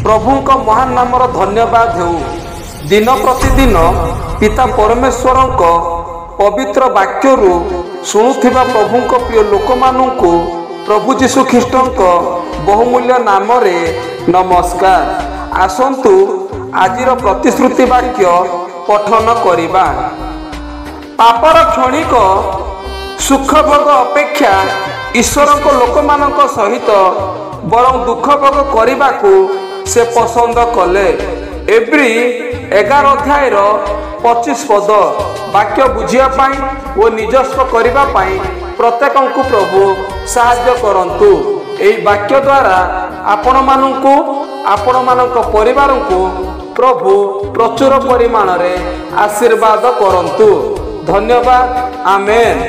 प्रभुंक महान नामर धन्यवाद हो। दिन प्रतिदिन पिता परमेश्वर पवित्र वाक्यरू शुणुथिबा प्रभुंक प्रिय लोक मानू प्रभु जीशु ख्रीष्ट बहुमूल्य नाम रे नमस्कार। आसंतु आजिर प्रतिश्रुति वाक्य पठन करिबा। पापर क्षणिक सुख भोग अपेक्षा ईश्वर लोक मानक सहित बरं दुख भोग करने को से पसंद कले। एब्री 11 अध्यायर 25 पद वाक्य बुझापी और निजस्व करने प्रत्येक को प्रभु साहाय्य करंतु। एही वाक्य द्वारा आपण मानू आपण मानक परिवार को प्रभु प्रचुर परिमाण रे आशीर्वाद करंतु। धन्यवाद। आमेन।